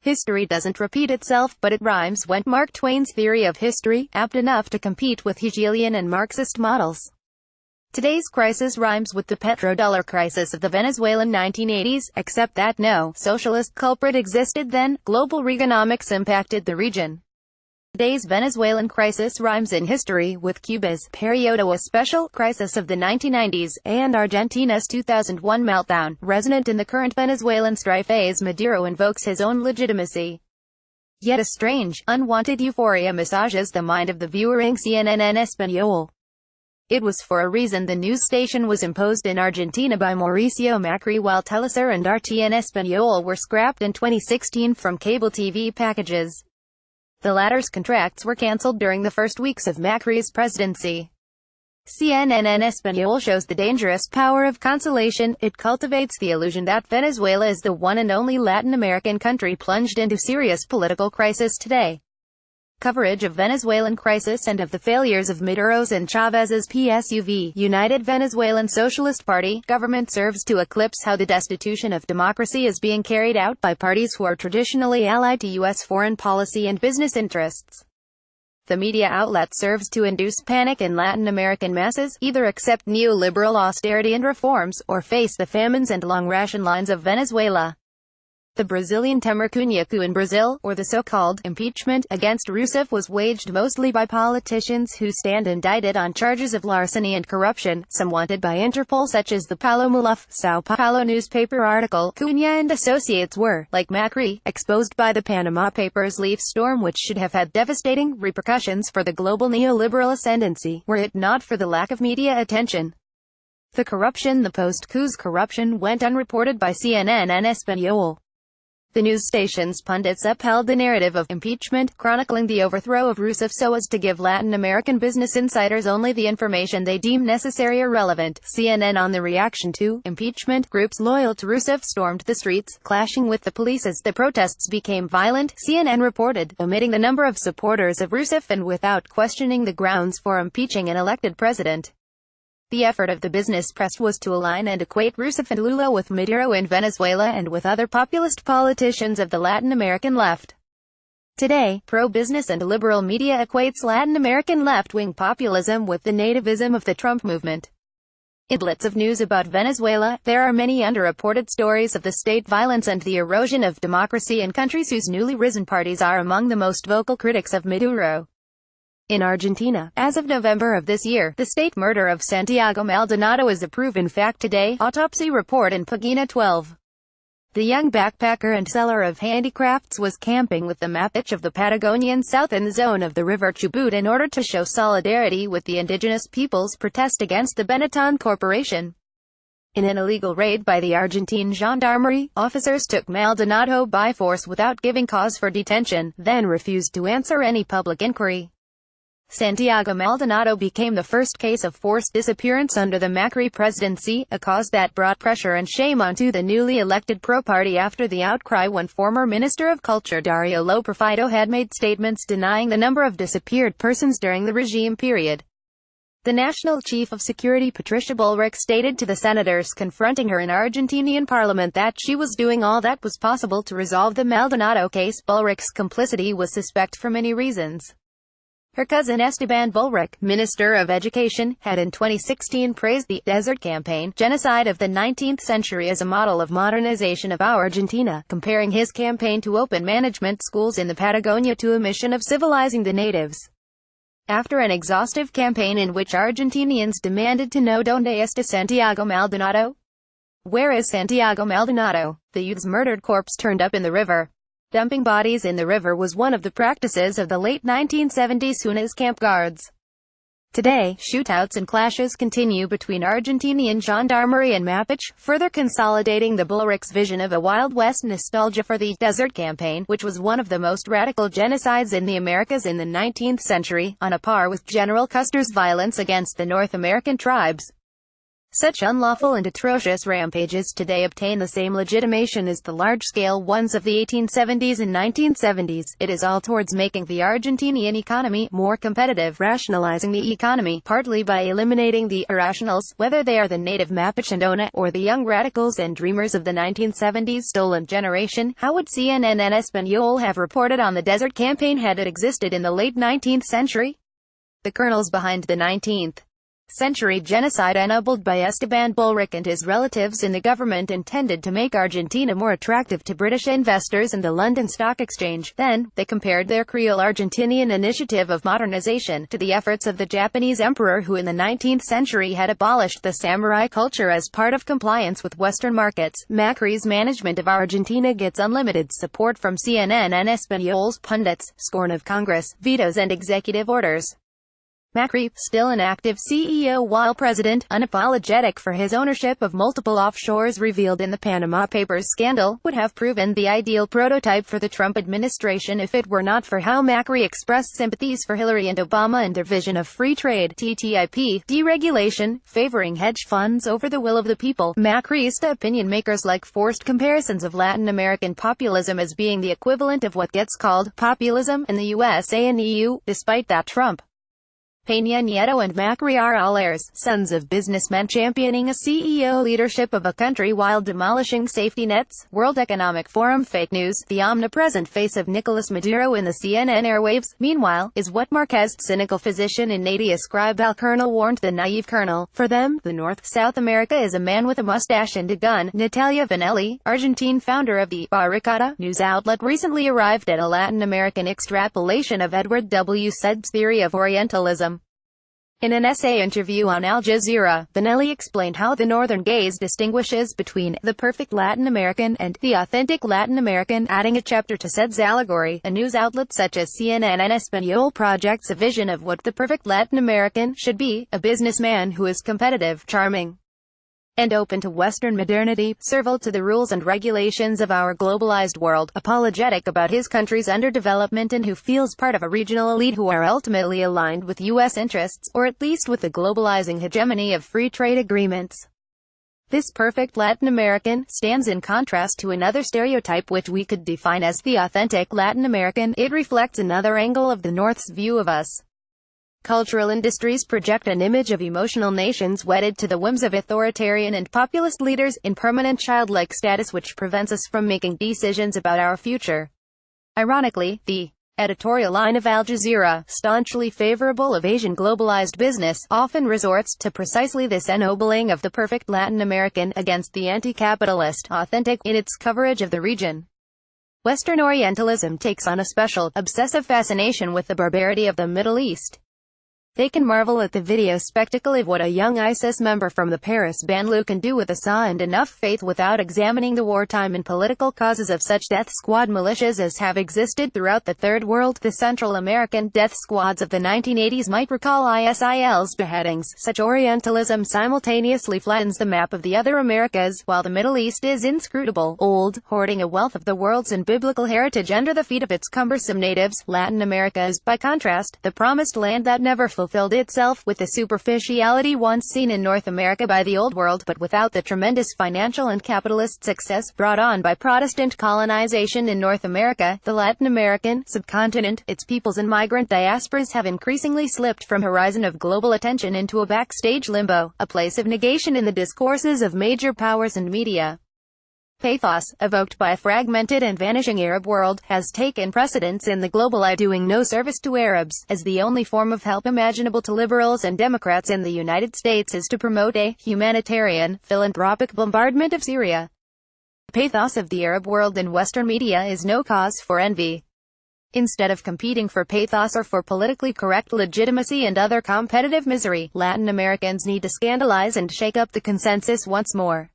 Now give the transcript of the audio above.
History doesn't repeat itself, but it rhymes went Mark Twain's theory of history, apt enough to compete with Hegelian and Marxist models. Today's crisis rhymes with the petro-dollar crisis of the Venezuelan 1980s, except that no socialist culprit existed then. Global Reagonomics impacted the region. Today's Venezuelan crisis rhymes in history with Cuba's periodo, especial crisis of the 1990s, and Argentina's 2001 meltdown, resonant in the current Venezuelan strife as Maduro invokes his own legitimacy. Yet a strange, unwanted euphoria massages the mind of the viewer. CNN En Español. It was for a reason the news station was imposed in Argentina by Mauricio Macri, while Telesur and RT En Español were scrapped in 2016 from cable TV packages. The latter's contracts were cancelled during the first weeks of Macri's presidency. CNN En Español shows the dangerous power of consolation. It cultivates the illusion that Venezuela is the one and only Latin American country plunged into serious political crisis today. Coverage of Venezuelan crisis and of the failures of Maduro's and Chavez's PSUV, United Venezuelan Socialist Party, government serves to eclipse how the destitution of democracy is being carried out by parties who are traditionally allied to U.S. foreign policy and business interests. The media outlet serves to induce panic in Latin American masses, either accept neoliberal austerity and reforms, or face the famines and long ration lines of Venezuela. The Brazilian Temercunha coup in Brazil, or the so-called impeachment against Rousseff, was waged mostly by politicians who stand indicted on charges of larceny and corruption, some wanted by Interpol, such as the Paulo Maluf, Sao Paulo newspaper article. Cunha and associates were, like Macri, exposed by the Panama Papers leaf storm, which should have had devastating repercussions for the global neoliberal ascendancy, were it not for the lack of media attention. The post-coup's corruption went unreported by CNN En Español. The news station's pundits upheld the narrative of impeachment, chronicling the overthrow of Rousseff so as to give Latin American business insiders only the information they deem necessary or relevant. CNN on the reaction to impeachment, groups loyal to Rousseff stormed the streets, clashing with the police as the protests became violent, CNN reported, omitting the number of supporters of Rousseff and without questioning the grounds for impeaching an elected president. The effort of the business press was to align and equate Rousseff and Lula with Maduro in Venezuela and with other populist politicians of the Latin American left. Today, pro-business and liberal media equates Latin American left-wing populism with the nativism of the Trump movement. In blitz of news about Venezuela, there are many underreported stories of the state violence and the erosion of democracy in countries whose newly risen parties are among the most vocal critics of Maduro. In Argentina, as of November of this year, the state murder of Santiago Maldonado is a proven fact today. Autopsy report in Pagina 12. The young backpacker and seller of handicrafts was camping with the Mapuche of the Patagonian South in the zone of the river Chubut in order to show solidarity with the indigenous people's protest against the Benetton Corporation. In an illegal raid by the Argentine gendarmerie, officers took Maldonado by force without giving cause for detention, then refused to answer any public inquiry. Santiago Maldonado became the first case of forced disappearance under the Macri presidency, a cause that brought pressure and shame onto the newly elected pro-party after the outcry when former Minister of Culture Dario Loprofito had made statements denying the number of disappeared persons during the regime period. The National Chief of Security Patricia Bullrich stated to the senators confronting her in Argentinian parliament that she was doing all that was possible to resolve the Maldonado case. Bullrich's complicity was suspect for many reasons. Her cousin Esteban Bullrich, Minister of Education, had in 2016 praised the Desert Campaign genocide of the 19th century as a model of modernization of Argentina, comparing his campaign to open management schools in the Patagonia to a mission of civilizing the natives. After an exhaustive campaign in which Argentinians demanded to know ¿Dónde está Santiago Maldonado? Where is Santiago Maldonado? The youth's murdered corpse turned up in the river. Dumping bodies in the river was one of the practices of the late 1970s soon as camp guards. Today, shootouts and clashes continue between Argentinian gendarmerie and Mapuche, further consolidating the Bullrich's vision of a Wild West nostalgia for the Desert Campaign, which was one of the most radical genocides in the Americas in the 19th century, on a par with General Custer's violence against the North American tribes. Such unlawful and atrocious rampages today obtain the same legitimation as the large-scale ones of the 1870s and 1970s. It is all towards making the Argentinian economy more competitive, rationalizing the economy, partly by eliminating the irrationals, whether they are the native Mapichandona, or the young radicals and dreamers of the 1970s stolen generation. How would CNN En Español have reported on the desert campaign had it existed in the late 19th century? The kernels behind the 19th century genocide enabled by Esteban Bullrich and his relatives in the government intended to make Argentina more attractive to British investors and the London Stock Exchange. Then, they compared their Creole Argentinian initiative of modernization to the efforts of the Japanese emperor who in the 19th century had abolished the samurai culture as part of compliance with Western markets. Macri's management of Argentina gets unlimited support from CNN En Español's pundits, scorn of Congress, vetoes and executive orders. Macri, still an active CEO while president, unapologetic for his ownership of multiple offshores revealed in the Panama Papers scandal, would have proven the ideal prototype for the Trump administration if it were not for how Macri expressed sympathies for Hillary and Obama and their vision of free trade, TTIP, deregulation, favoring hedge funds over the will of the people. Macrista opinion makers like forced comparisons of Latin American populism as being the equivalent of what gets called populism in the USA and EU, despite that Trump, Peña Nieto and Macri are all heirs, sons of businessmen championing a CEO leadership of a country while demolishing safety nets. World Economic Forum fake news, the omnipresent face of Nicolas Maduro in the CNN airwaves, meanwhile, is what Marquez, cynical physician in Nadia scribe Al Colonel warned the naive colonel. For them, the North, South America is a man with a mustache and a gun. Natalia Vanelli, Argentine founder of the Barricada news outlet, recently arrived at a Latin American extrapolation of Edward W. Said's theory of Orientalism. In an essay interview on Al Jazeera, Vanelli explained how the northern gaze distinguishes between the perfect Latin American and the authentic Latin American, adding a chapter to Said's allegory. A news outlet such as CNN En Español projects a vision of what the perfect Latin American should be, a businessman who is competitive, charming, and open to Western modernity, servile to the rules and regulations of our globalized world, apologetic about his country's underdevelopment and who feels part of a regional elite who are ultimately aligned with U.S. interests, or at least with the globalizing hegemony of free trade agreements. This perfect Latin American stands in contrast to another stereotype which we could define as the authentic Latin American. It reflects another angle of the North's view of us. Cultural industries project an image of emotional nations wedded to the whims of authoritarian and populist leaders, in permanent childlike status which prevents us from making decisions about our future. Ironically, the editorial line of Al Jazeera, staunchly favorable of Asian globalized business, often resorts to precisely this ennobling of the perfect Latin American against the anti-capitalist, authentic, in its coverage of the region. Western Orientalism takes on a special, obsessive fascination with the barbarity of the Middle East. They can marvel at the video spectacle of what a young ISIS member from the Paris banlieue can do with a saw and enough faith without examining the wartime and political causes of such death squad militias as have existed throughout the Third World. The Central American death squads of the 1980s might recall ISIL's beheadings. Such Orientalism simultaneously flattens the map of the other Americas, while the Middle East is inscrutable, old, hoarding a wealth of the world's and biblical heritage under the feet of its cumbersome natives. Latin America is, by contrast, the promised land that never fulfilled itself, with the superficiality once seen in North America by the Old World, but without the tremendous financial and capitalist success brought on by Protestant colonization in North America. The Latin American subcontinent, its peoples and migrant diasporas have increasingly slipped from horizon of global attention into a backstage limbo, a place of negation in the discourses of major powers and media. Pathos, evoked by a fragmented and vanishing Arab world, has taken precedence in the global eye, doing no service to Arabs, as the only form of help imaginable to liberals and Democrats in the United States is to promote a humanitarian, philanthropic bombardment of Syria. The pathos of the Arab world in Western media is no cause for envy. Instead of competing for pathos or for politically correct legitimacy and other competitive misery, Latin Americans need to scandalize and shake up the consensus once more.